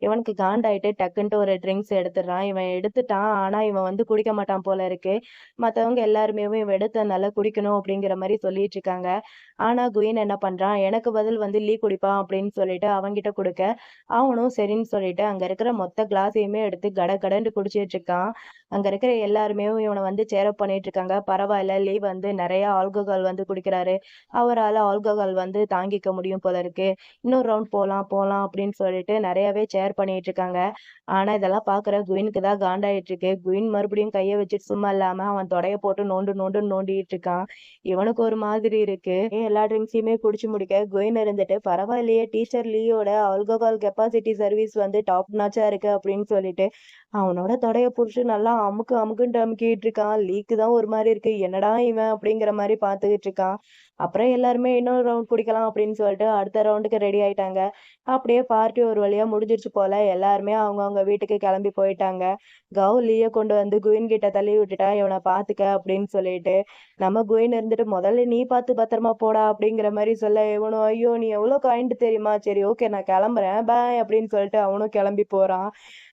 இவனுக்கு காண்டாயிட்டு டக்குன்ட்டு ஒரு ட்ரிங்க்ஸ் எடுத்துடுறான். இவன் எடுத்துட்டான். ஆனா, இவன் வந்து குடிக்க மாட்டான் போல இருக்கு. மத்தவங்க எல்லாருமேவும் இவன் எடுத்ததுனால குடிக்கணும் அப்படிங்கிற மாரி சொல்லிட்டு இருக்காங்க. ஆனா, குயின் என்ன பண்றான், எனக்கு பதில் வந்து லீ குடிப்பான் அப்படின்னு சொல்லிட்டு அவன்கிட்ட குடுக்க, அவனும் சரின்னு சொல்லிட்டு அங்க இருக்கிற மொத்த கிளாஸையுமே எடுத்து கடகடன்னு குடிச்சிட்டு இருக்கான். அங்க இருக்கிற எல்லாருமே இவன வந்து சேர் அப் பண்ணிட்டு இருக்காங்க. பரவாயில்ல, லீ வந்து நெறைய ஆல்கஹால் வந்து குடிக்கிறாரு. அவரால ஆல்கஹால் வந்து தாங்கிக்க முடியும் போல இருக்கு. இன்னொரு ரவுண்ட் போலாம், போலாம் அப்படின்னு சொல்லிட்டு நெறையாவே சேர் பண்ணிட்டு இருக்காங்க. ஆனா, இதெல்லாம் பார்க்குற குயினுக்கு தான் காண்டாயிட்டு இருக்கு. குயின் மறுபடியும் கைய வச்சுட்டு சும்மா இல்லாம அவன் தொடைய போட்டு நோண்டு நோண்டுன்னு நோண்டிட்டு இருக்கான். இவனுக்கு ஒரு மாதிரி இருக்கு. எல்லா ட்ரிங்க்ஸையுமே குடிச்சு முடிக்க குயின் இருந்துட்டு, "பரவாயில்லையே டீச்சர் லீயோட ஆல்கஹால் கெப்பாசிட்டி சர்வீஸ் வந்து டாப் நாச்சா இருக்கு" அப்படின்னு சொல்லிட்டு அவனோட தொடைய புடிச்சு நல்லா அமுக்கு அமுக்குன்ட்டு அமுக்கிட்டு இருக்கான். லீக்கு தான் ஒரு மாரி இருக்கு. என்னடா இவன் அப்படிங்கிற மாரி பார்த்துக்கிட்டு இருக்கான். அப்புறம் எல்லாருமே இன்னொரு ரவுண்ட் குடிக்கலாம் அப்படின்னு சொல்லிட்டு அடுத்த ரவுண்டுக்கு ரெடி ஆயிட்டாங்க. அப்படியே பார்ட்டி ஒரு வழியா முடிஞ்சிருச்சு போல. எல்லாருமே அவங்கவங்க வீட்டுக்கு கிளம்பி போயிட்டாங்க. லீய கொண்டு வந்து குயின் கிட்ட தள்ளி விட்டுட்டான். இவன பார்த்துக்க அப்படின்னு சொல்லிட்டு. நம்ம குயின் இருந்துட்டு முதல்ல நீ பார்த்து பத்திரமா போடா அப்படிங்கிற மாரி சொல்ல, இவனும் ஐயோ! நீ எவ்வளோ கைண்ட் தெரியுமா? சரி ஓகே நான் கிளம்புறேன். பாய் அப்படின்னு சொல்லிட்டு அவனும் கிளம்பி போறான்.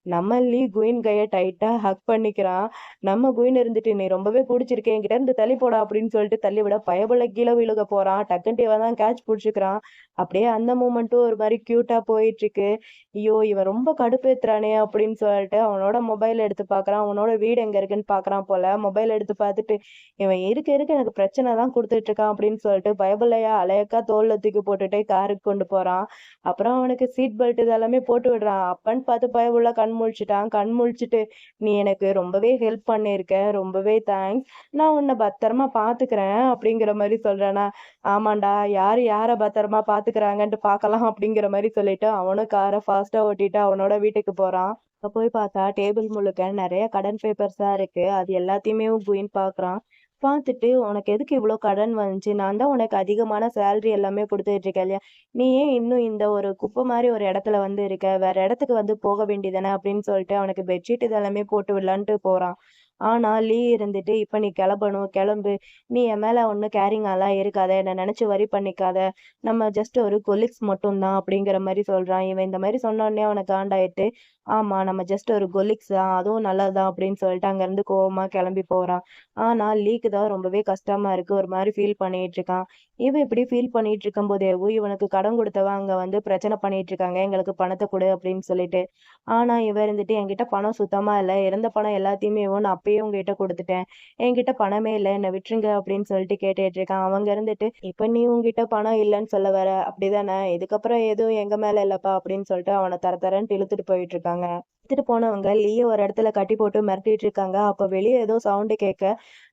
நம்ம குயின் கைய டைட்டா ஹக் பண்ணிக்கிறான். நம்ம குயின் இருந்துட்டு, "நீ ரொம்பவே புடிச்சிருக்க. என்கிட்ட இருந்து தள்ளி போடா" அப்படின்னு சொல்லிட்டு தள்ளி விட, பயபுள்ள கீழ விழுக போறான். டக்குன்ட்டு இவன் தான் கேட்ச் புடிச்சுக்கிறான். அப்படியே அந்த மூமெண்ட்டும் ஒரு மாரி கியூட்டா போயிட்டுருக்கு. ஐயோ! இவன் ரொம்ப கடுப்பேத்துறானே அப்படின்னு சொல்லிட்டு அவனோட மொபைல் எடுத்து பார்க்குறான். அவனோட வீடு எங்க இருக்குன்னு பார்க்குறான் போல. மொபைல் எடுத்து பார்த்துட்டு, இவன் இருக்க இருக்க எனக்கு பிரச்சனை தான் குடுத்துட்டு இருக்கான் அப்படின்னு சொல்லிட்டு பயபுள்ளையா அலையக்கா தோள்ல தூக்கி போட்டுட்டு காருக்கு கொண்டு போறான். அப்புறம் அவனுக்கு சீட் பெல்ட் இதெல்லாமே போட்டு விடுறான். அப்பன்னு பார்த்து பயபுள்ள கண் முழிச்சுட்டான். கண் முழிச்சுட்டு, "நீ எனக்கு ரொம்பவே ஹெல்ப் பண்ணியிருக்க. ரொம்பவே தேங்க்ஸ். நான் உன்ன பத்திரமா பார்த்துக்கிறேன்" அப்படிங்கிற மாரி சொல்றானா. "ஆமான்டா, யாரு யார பத்திரமா பார்த்துக்கிறாங்கன்ட்டு பார்க்கலாம்" அப்படிங்கிற மாரி சொல்லிட்டு அவனும் கார ஃபாஸ்ட்டா ஓட்டிட்டு அவனோட வீட்டுக்கு போறான். அங்க போய் பார்த்தா டேபிள் முழுக்க நெறைய கடன் பேப்பர்ஸா இருக்கு. அது எல்லாத்தையுமே குயின் பார்க்குறான். பார்த்துட்டு, "உனக்கு எதுக்கு இவ்ளோ கடன் வந்துச்சு? நான் தான் உனக்கு அதிகமான சேலரி எல்லாமே குடுத்துட்டு இருக்கேன் இல்லையா? நீ ஏன் இன்னும் இந்த ஒரு குப்பை மாரி ஒரு இடத்துல வந்து இருக்க? வேற இடத்துக்கு வந்து போக வேண்டியதானே!" அப்படின்னு சொல்லிட்டு அவனுக்கு பெட்ஷீட் இதெல்லாமே போட்டு விடலான்ட்டு போறான். ஆனா, லீ இருந்துட்டு, "இப்ப நீ கெளம்பணும். கெளம்பு. நீ என் மேல ஒண்ணும் கேரிங்காலாம் இருக்காத. என்ன நெனச்சு வொரி பண்ணிக்காத. நம்ம ஜஸ்ட் ஒரு கொலீக்ஸ் மட்டும் தான்." அப்படிங்கிற மாரி சொல்றான். இவன் இந்த மாரி சொன்னோனே அவனுக்கு காண்டாயிட்டு, "ஆமா, நம்ம ஜஸ்ட் ஒரு கொலீக்ஸ் தான். அதுவும் நல்லது தான்." அப்படின்னு சொல்லிட்டு அங்கருந்து கோவமா கெளம்பி போறான். ஆனா, லீக்கு தான் ரொம்பவே கஷ்டமா இருக்கு. ஒரு மாரி ஃபீல் பண்ணிட்டு இருக்கான். இவன் இப்படி ஃபீல் பண்ணிட்டு இருக்கும்போதேவும், இவனுக்கு கடன் குடுத்தவன் அங்க வந்து பிரச்சனை பண்ணிட்டு இருக்காங்க. "எங்களுக்கு பணத்த குடு" அப்படின்னு சொல்லிட்டு. ஆனா, இவன் இருந்துட்டு, "என்கிட்ட பணம் சுத்தமா இல்ல. இருந்த பணம் எல்லாத்தையுமேவும் நான் அப்பயே உங்ககிட்ட குடுத்துட்டேன். என்கிட்ட பணமே இல்ல. என்ன விட்டுருங்க" அப்படின்னு சொல்லிட்டு கேட்டுட்டு இருக்கான். அவங்க இருந்துட்டு, "இப்ப நீ உன்கிட்ட பணம் இல்லன்னு சொல்ல வர, அப்படிதானே? இதுக்கப்புறம் எதுவும் எங்க மேல இல்லப்பா" அப்படின்னு சொல்லிட்டு அவன தர தரன்ட்டு இழுத்துட்டு போயிட்டு இருக்காங்க. இழுத்துட்டு போனவங்க லீய ஒரு இடத்துல கட்டி போட்டு மிரட்டிட்டு இருக்காங்க. அப்ப வெளிய ஏதோ சவுண்ட் கேட்க,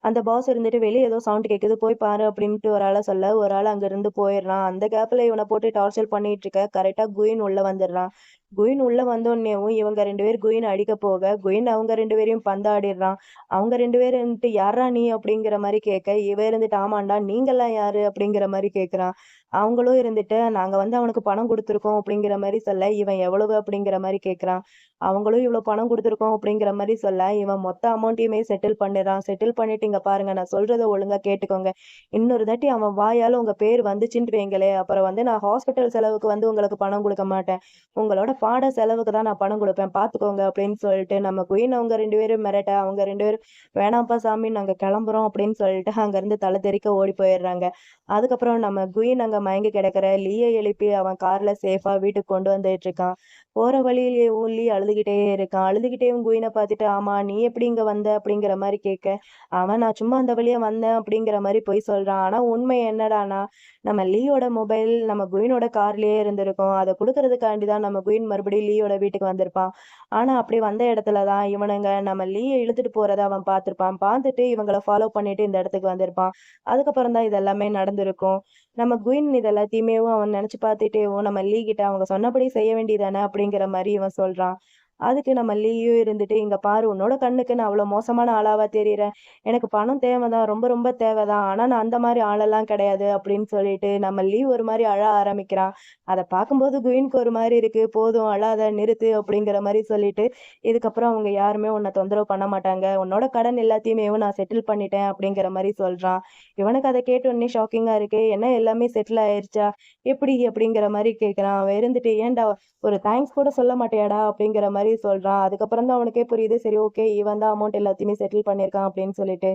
அந்த பாஸ் இருந்துட்டு, "வெளிய ஏதோ சவுண்ட் கேட்குது. போய் பாரு" அப்படின்ட்டு ஒரு ஆள சொல்ல, ஒரு ஆள் அங்கிருந்து போயிடுறான். அந்த கேப்ல இவன போட்டு டார்ச்சர் பண்ணிட்டு இருக்க, கரெக்ட்டா குயின் உள்ள வந்துடுறான். குயின் உள்ள வந்தோன்னேவும் இவங்க 2 பேர் குயின அடிக்க போக, குயின் அவங்க 2 பேரையும் பந்தாடிடுறான். அவங்க 2 பேரும் இருந்துட்டு, "யார்றா நீ?" அப்படிங்கிற மாரி கேட்க, இவன் இருந்துட்டு, "ஆமான்டா, நீங்கலாம் யாரு?" அப்படிங்கிற மாரி கேட்குறான். அவங்களும் இருந்துட்டு, "நாங்க வந்து அவனுக்கு பணம் குடுத்துருக்கோம்" அப்படிங்கிற மாரி சொல்ல, இவன் "எவ்வளவு?" அப்படிங்கிற மாரி கேட்குறான். அவங்களும் "இவ்வளோ பணம் குடுத்துருக்கோம்" அப்படிங்கிற மாரி சொல்ல, இவன் மொத்த அமௌண்ட்டையுமே செட்டில் பண்ணிடுறான். செட்டில் பண்ணிட்டு, "இங்க பாருங்க, நான் சொல்றத ஒழுங்கா கேட்டுக்கோங்க. இன்னொரு தாட்டி அவன் வாயால உங்க பேர் வந்துச்சுன்னு வைங்களேன், அப்புறம் வந்து நான் ஹாஸ்பிட்டல் செலவுக்கு வந்து உங்களுக்கு பணம் குடுக்க மாட்டேன். உங்களோட பாட செலவுக்கு தான் நான் பணம் குடுப்பேன். பார்த்துக்கோங்க" அப்படின்னு சொல்லிட்டு நம்ம குயின் அவங்க 2 பேரும் மிரட்ட, அவங்க 2 பேரும் "வேணாம்ப்பா சாமி, நாங்க கிளம்புறோம்" அப்படின்னு சொல்லிட்டு அங்கருந்து தல தெறிக்க ஓடி போயிடுறாங்க. அதுக்கப்புறம் நம்ம குயின் அங்க மயங்கி கிடக்கிற லீய எழுப்பி அவன் கார்ல சேஃபா வீட்டுக்கு கொண்டு வந்துட்டு இருக்கான். போற வழியிலேயும் லீ அழுதுகிட்டே இருக்கான். அழுதுகிட்டேயும் குயின பார்த்துட்டு, "ஆமா, நீ எப்படி இங்க வந்த?" அப்படிங்கிற மாரி கேட்க, அவன் "நான் சும்மா அந்த வழியா வந்தேன்" அப்படிங்கிற மாரி பொய் சொல்றான். ஆனா உண்மை என்னடான்னா, நம்ம லீயோட மொபைல் நம்ம குயினோட கார்லயே இருந்திருக்கும். அத குடுக்கறதுக்காண்டி தான் நம்ம குயின் மறுபடியும் லீயோட வீட்டுக்கு வந்திருப்பான். ஆனா அப்படி வந்த இடத்துல தான் இவனுங்க நம்ம லீய இழுத்துட்டு போறத அவன் பார்த்திருப்பான். பார்த்துட்டு இவங்கள ஃபாலோ பண்ணிட்டு இந்த இடத்துக்கு வந்திருப்பான். அதுக்கப்புறம் தான் இது எல்லாமே நடந்திருக்கும். நம்ம குயின் இது எல்லாத்தையுமேவும் அவன் நெனச்சு பார்த்துட்டேவும் நம்ம லீ கிட்ட அவங்க சொன்னபடி செய்ய வேண்டியது தானே அப்படிங்கிற மாரி இவன் சொல்றான். அதுக்கு நம்ம லீயும் இருந்துட்டு, "இங்க பாரு உன்னோட கண்ணுக்கு நான் அவ்வளோ மோசமான ஆளாவா தெரியிறேன்? எனக்கு பணம் தேவைதான். ரொம்ப ரொம்ப தேவைதான். ஆனா நான் அந்த மாரி ஆளெல்லாம் கிடையாது." அப்படின்னு சொல்லிட்டு நம்ம லீ ஒரு மாரி அழ ஆரம்பிக்கிறான். அத பார்க்கும்போது குயினுக்கு ஒரு மாரி இருக்கு. "போதும் அழாத நிறுத்து." அப்படிங்கிற மாரி சொல்லிட்டு, "இதுக்கப்புறம் அவங்க யாருமே உன்ன தொந்தரவு பண்ண மாட்டாங்க. உன்னோட கடன் எல்லாத்தையுமேவும் நான் செட்டில் பண்ணிட்டேன்." அப்படிங்கிற மாரி சொல்றான். இவனுக்கு அத கேட்ட உடனே ஷாக்கிங்கா இருக்கு. "என்ன எல்லாமே செட்டில் ஆயிருச்சா? எப்படி?" அப்படிங்கிற மாரி கேட்கிறான். அவன் இருந்துட்டு, "ஏன்டா ஒரு தேங்க்ஸ் கூட சொல்ல மாட்டியாடா?" அப்படிங்கிற மாரி சொல்றான். அதுக்கப்புறம் தான் அவனுக்கே புரியுது. சரி ஓகே இவன் தான் அமௌண்ட் எல்லாத்தையுமே செட்டில் பண்ணியிருக்கான் அப்படின்னு சொல்லிட்டு.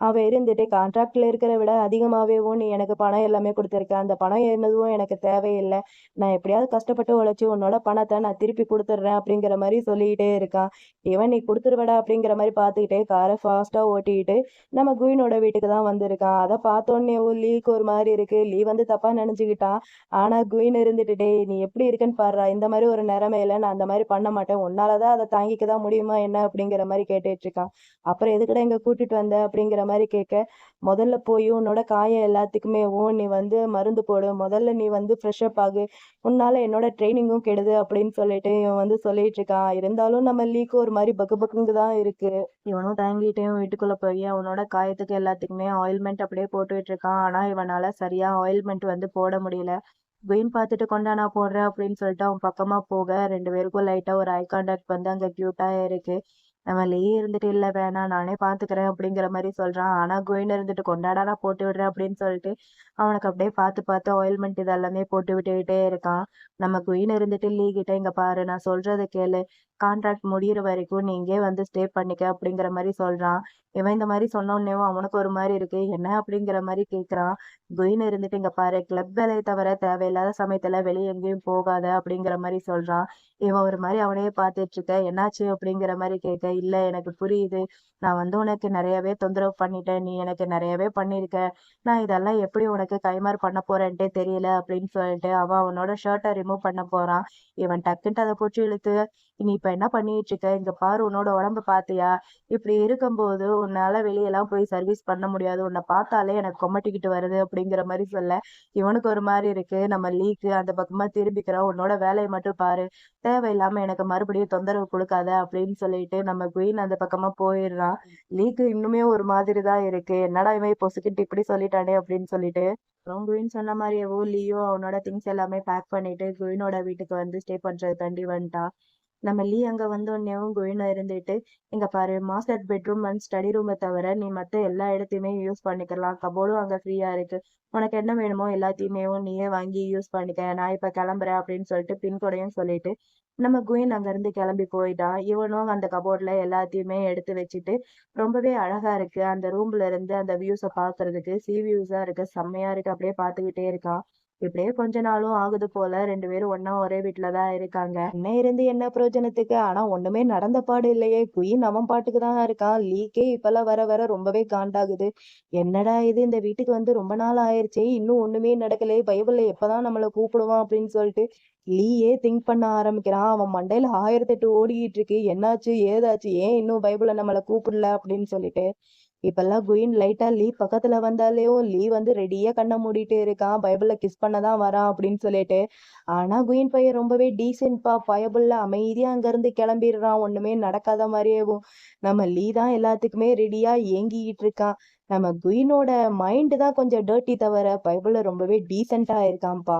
அவன் இருந்துட்டு கான்ட்ராக்ட்ல இருக்கிறத விட அதிகமாவேவும் நீ எனக்கு பணம் எல்லாமே குடுத்துருக்க. அந்த பணம் என்னதுவும் எனக்கு தேவையில்ல. நான் எப்படியாவது கஷ்டப்பட்டு உழைச்சு உன்னோட பணத்த நான் திருப்பி குடுத்துடுறேன் அப்படிங்கிற மாரி சொல்லிக்கிட்டே இருக்கான். இவன் நீ குடுத்துருவடா அப்படிங்கிற மாரி பார்த்துக்கிட்டே கார ஃபாஸ்ட்டா ஓட்டிக்கிட்டு நம்ம குயினோட வீட்டுக்கு தான் வந்திருக்கான். அத பார்த்தோன்னேவும் லீக்கு ஒரு மாரி இருக்கு. லீ வந்து தப்பா நெனச்சுக்கிட்டான். ஆனா குயின் இருந்துட்டு, "டேய் நீ எப்படி இருக்கன்னு பார்றா! இந்த மாரி ஒரு நெலைமையில நான் அந்த மாரி பண்ண மாட்டேன். உன்னால தான் அத தாங்கிக்க தான் முடியுமா என்ன?" அப்படிங்கிற மாரி கேட்டுட்டு இருக்கான். "அப்புறம் எதுக்குடா இங்க கூட்டிட்டு வந்த?" அப்படிங்கிற மாரி கேட்க, "முதல்ல போய் உன்னோட காயம் எல்லாத்துக்குமேவும் நீ வந்து மருந்து போடு. முதல்ல நீ வந்து ஃப்ரெஷ் அப் ஆகு. உன்னால என்னோட ட்ரெய்னிங்கும் கெடுது." அப்படின்னு சொல்லிட்டு இவன் வந்து சொல்லிட்டு இருக்கான். இருந்தாலும் நம்ம லீக்கு ஒரு மாரி பக்கு பக்குன்னு தான் இருக்கு. இவனும் தயங்கிட்டே வீட்டுக்குள்ள போய் அவனோட காயத்துக்கு எல்லாத்துக்குமே ஆயில்மெண்ட் அப்படியே போட்டுட்டு இருக்கான். ஆனா இவனால சரியா ஆயில்மெண்ட் வந்து போட முடியல. குயின் பார்த்துட்டு கொண்டா நான் போடுறேன் அப்படின்னு சொல்லிட்டு அவன் பக்கமா போக 2 பேருக்கும் லைட்டா ஒரு ஐ கான்டாக்ட் வந்து அங்க கியூட்டா இருக்கு. நம்ம லீ இருந்துட்டு இல்ல வேணாம் நானே பார்த்துக்கிறேன் அப்படிங்கிற மாரி சொல்றான். ஆனா குயின் இருந்துட்டு கொண்டாடா நான் போட்டு விடுறேன் அப்படின்னு சொல்லிட்டு அவனுக்கு அப்படியே பார்த்து பார்த்து ஆயில்மெண்ட் இதெல்லாமே போட்டு விட்டுக்கிட்டே இருக்கான். நம்ம குயின் இருந்துட்டு லீ கிட்ட இங்க பாரு நான் சொல்றத கேளு. கான்ட்ராக்ட் முடியிற வரைக்கும் நீ இங்கேயே வந்து ஸ்டே பண்ணிக்க அப்படிங்கிற மாரி சொல்றான். இவன் இந்த மாரி சொன்ன உடனேவும் அவனுக்கு ஒரு மாரி இருக்கு. என்ன அப்படிங்கிற மாரி கேட்குறான். குயின் இருந்துட்டு இங்க பாரு கிளப் வேலைய தவிர தேவையில்லாத சமயத்துல வெளிய எங்கேயும் போகாத அப்படிங்கிற மாரி சொல்றான். இவன் ஒரு மாரி அவனையே பார்த்துட்டு இருக்க. என்னாச்சு அப்படிங்கிற மாரி கேட்க, இல்ல எனக்கு புரியுது. நான் வந்து உனக்கு நெறையவே தொந்தரவு பண்ணிட்டேன். நீ எனக்கு நெறையவே பண்ணியிருக்க. நான் இதெல்லாம் எப்படி உனக்கு கைமாறு பண்ண போறேன்ட்டே தெரியல அப்படின்னு சொல்லிட்டு அவன் அவனோட ஷர்ட்ட ரிமூவ் பண்ண போறான். இவன் டக்குன்ட்டு அத புடிச்சு இழுத்து, "நீ இப்ப என்ன பண்ணிட்டு இருக்க? இங்க பாரு உன்னோட உடம்ப பார்த்தியா? இப்படி இருக்கும்போது உன்னால வெளியலாம் போய் சர்வீஸ் பண்ண முடியாது. உன்ன பார்த்தாலே எனக்கு கொமட்டிக்கிட்டு வருது." அப்படிங்கிற மாரி சொல்ல, இவனுக்கு ஒரு மாரி இருக்கு. நம்ம லீக்கு அந்த பக்கமா திரும்பிக்கிறான். "உன்னோட வேலைய மட்டும் பாரு. தேவையில்லாம எனக்கு மறுபடியும் தொந்தரவு குடுக்காத." அப்படின்னு சொல்லிட்டு நம்ம குயின் அந்த பக்கமா போயிடுறான். லீக்கு இன்னுமே ஒரு மாதிரி தான் இருக்கு. என்னடா இவன் பொசுக்கிட்டு இப்படி சொல்லிட்டானே அப்படின்னு சொல்லிட்டு. அப்புறம் குயின் சொன்ன மாரியேவும் லீயும் அவனோட திங்ஸ் எல்லாமே பேக் பண்ணிட்டு குயினோட வீட்டுக்கு வந்து ஸ்டே பண்றதுக்காண்டி வந்துட்டான். நம்ம லீ அங்க வந்தோன்னேவும் குயின் இருந்துட்டு, "இங்க பாரு மாஸ்டர் பெட்ரூம் அண்ட் ஸ்டடி ரூம தவிர நீ மத்த எல்லா இடத்தையுமே யூஸ் பண்ணிக்கலாம். கபோர்டும் அங்க ஃப்ரீயா இருக்கு. உனக்கு என்ன வேணுமோ எல்லாத்தையுமேவும் நீயே வாங்கி யூஸ் பண்ணிக்க. நான் இப்ப கிளம்புறேன்." அப்படின்னு சொல்லிட்டு பின்கோடையும் சொல்லிட்டு, நம்ம குயின் அங்கருந்து கிளம்பி போயிட்டான். இவனும் அந்த கபோர்ட்ல எல்லாத்தையுமே எடுத்து வச்சுட்டு, ரொம்பவே அழகா இருக்கு. அந்த ரூம்ல இருந்து அந்த வியூஸ பார்க்கறதுக்கு ஸீ வியூஸா இருக்கு. செம்மையா இருக்கு. அப்படியே பார்த்துக்கிட்டே இருக்கான். இப்படியே கொஞ்ச நாளும் ஆகுது போல 2 பேரும் ஒண்ணா ஒரே வீட்ல தான் இருக்காங்க. என்ன இருந்து என்ன பிரயோஜனத்துக்கு? ஆனா ஒண்ணுமே நடந்த பாடு இல்லையே! குயின் அவன் பாட்டுக்கு தான் இருக்கான். லீக்கே இப்பல்லாம் வர வர ரொம்பவே காண்டாகுது. என்னடா இது இந்த வீட்டுக்கு வந்து ரொம்ப நாள் ஆயிருச்சே! இன்னும் ஒண்ணுமே நடக்கலையே! பைபிள்ல எப்பதான் நம்மள கூப்பிடுவான் அப்படின்னு சொல்லிட்டு லீயே திங்க் பண்ண ஆரம்பிக்கிறான். அவன் மண்டையில 1008 ஓடிக்கிட்டு இருக்கு. என்னாச்சு? ஏதாச்சு? ஏன் இன்னும் பைபிள்ல நம்மள கூப்பிடல? அப்படின்னு சொல்லிட்டு. இப்பல்லாம் குயின் லைட்டா லீ பக்கத்துல வந்தாலேயும் லீ வந்து ரெடியா கண்ண மூடிட்டு இருக்கான். பைபிள்ல கிஸ் பண்ண தான் வரான் அப்படின்னு சொல்லிட்டு. ஆனா குயின் பையன் ரொம்பவே டீசென்ட்ப்பா. பயபுள்ள அமைதியா அங்கருந்து கிளம்பிடுறான். ஒண்ணுமே நடக்காத மாரியேவும். நம்ம லீ தான் எல்லாத்துக்குமே ரெடியா ஏங்கிக்கிட்டு இருக்கான். நம்ம குயினோட மைண்ட் தான் கொஞ்சம் டர்ட்டி தவிர பைபிள்ல ரொம்பவே டீசென்ட்டா இருக்கான்ப்பா.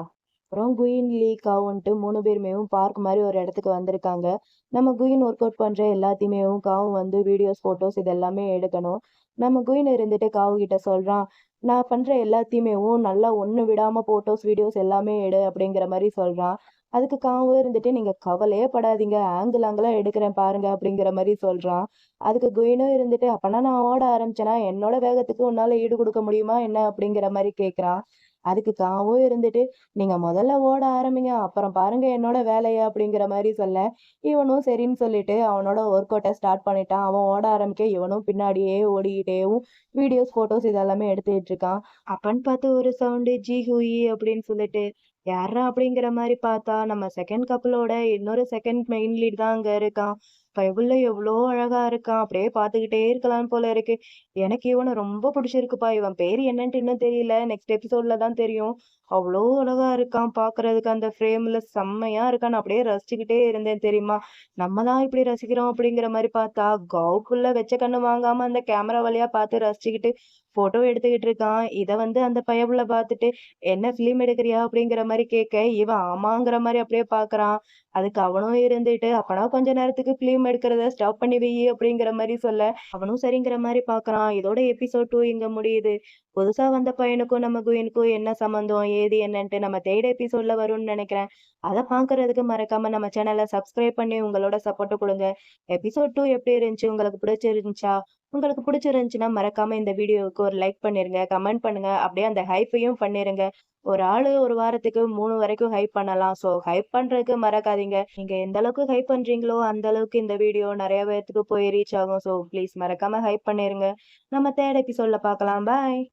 அப்புறம் குயின், லீ, காவுன்ட்டு 3 பேருமேவும் பார்க் மாரி ஒரு இடத்துக்கு வந்திருக்காங்க. நம்ம குயின் ஒர்க் அவுட் பண்ற எல்லாத்தையுமேவும் காவு வந்து வீடியோஸ், ஃபோட்டோஸ் இது எல்லாமே எடுக்கணும். நம்ம குயின் இருந்துட்டு காவு கிட்ட சொல்றான், "நான் பண்ற எல்லாத்தையுமேவும் நல்லா ஒண்ணு விடாம ஃபோட்டோஸ், வீடியோஸ் எல்லாமே எடு." அப்படிங்கிற மாரி சொல்றான். அதுக்கு காவு இருந்துட்டு, "நீங்க கவலையே படாதீங்க. ஆங்கிள் ஆங்கிளா எடுக்கிறேன் பாருங்க." அப்படிங்கிற மாரி சொல்றான். அதுக்கு குயினும் இருந்துட்டு, "அப்பன்னா நான் ஓட ஆரம்பிச்சேன்னா, என்னோட வேகத்துக்கு உன்னால ஈடு குடுக்க முடியுமா என்ன?" அப்படிங்கிற மாரி கேட்கிறான். அதுக்கு காவும் இருந்துட்டு, "நீங்க முதல்ல ஓட ஆரம்பிங்க. அப்புறம் பாருங்க என்னோட வேலைய." அப்படிங்கிற மாரி சொல்ல, இவனும் சரின்னு சொல்லிட்டு அவனோட ஒர்க் அவுட்ட ஸ்டார்ட் பண்ணிட்டான். அவன் ஓட ஆரம்பிக்க இவனும் பின்னாடியே ஓடிக்கிட்டேவும் வீடியோஸ், ஃபோட்டோஸ் இதெல்லாமே எடுத்துட்டு இருக்கான். அப்பன்னு பார்த்து ஒரு சவுண்டு "ஜீ ஹூயி" அப்படின்னு சொல்லிட்டு, யார்ரா அப்படிங்கிற மாரி பார்த்தா, நம்ம செகண்ட் கப்புலோட இன்னொரு செகண்ட் மெயின் லீட் தான் அங்க இருக்கான். பயபுள்ள எவ்ளோ அழகா இருக்கான். அப்படியே பார்த்துக்கிட்டே இருக்கலாம் போல இருக்கு. எனக்கு இவன ரொம்ப புடிச்சிருக்குப்பா. இவன் பேரு என்னன்ட்டு இன்னும் தெரியல. நெக்ஸ்ட் எபிசோட்ல தான் தெரியும். அவ்ளோ அழகா இருக்கான் பார்க்கறதுக்கு அந்த ஃப்ரேம்ல செம்மையா இருக்கான். நான் அப்படியே ரசிச்சுக்கிட்டே இருந்தேன் தெரியுமா? நம்ம தான் இப்படி ரசிக்கிறோம் அப்படிங்கிற மாரி பார்த்தா, கவுக்குள்ள வச்ச கண்ணு வாங்காம அந்த கேமரா வழியா பார்த்து ரசிச்சுக்கிட்டு ஃபோட்டோ எடுத்துக்கிட்டு இருக்கான். இத வந்து அந்த பயபுள்ள பார்த்துட்டு என்ன ஃபிலிம் எடுக்கிறியா? அப்படிங்கிற மாரி கேட்க, இவன் ஆமாங்கிற மாரி அப்படியே பார்க்குறான். அதுக்கு அவனும் இருந்துட்டு, அப்பனா கொஞ்ச நேரத்துக்கு ஃபிலிம் எடுக்கிறத ஸ்டாப் பண்ணி வையி அப்படிங்கிற மாரி சொல்ல, அவனும் சரிங்கிற மாரி பார்க்குறான். இதோட எபிசோட் 2 இங்க முடியுது. புதுசா வந்த பையனுக்கும் நம்ம குயினுக்கும் என்ன சம்மந்தம்? ஏது என்னன்ட்டு நம்ம தேர்ட் எபிசோட்ல வரும்னு நெனைக்கிறேன். அத பார்க்கறதுக்கு மறக்காம நம்ம சேனல சப்ஸ்கிரைப் பண்ணி உங்களோட சப்போர்ட்ட குடுங்க. எபிசோட் 2 எப்படி இருந்துச்சு? உங்களுக்கு பிடிச்சிருந்துச்சா? உங்களுக்கு பிடிச்சிருந்துச்சுன்னா மறக்காம இந்த வீடியோவுக்கு ஒரு லைக் பண்ணிருங்க, கமெண்ட் பண்ணுங்க. அப்படியே அந்த ஹைப்பையும் பண்ணிருங்க. ஒரு ஆளு ஒரு வாரத்துக்கு 3 வரைக்கும் ஹைப் பண்ணலாம். ஸோ ஹைப் பண்றதுக்கு மறக்காதீங்க. நீங்க எந்த அளவுக்கு ஹைப் பண்றீங்களோ, அந்த அளவுக்கு இந்த வீடியோ நெறைய பேத்துக்கு போய் ரீச் ஆகும். ஸோ ப்ளீஸ் மறக்காம ஹைப் பண்ணிருங்க. நம்ம தேர்ட் எபிசோட்ல பார்க்கலாம். பாய்.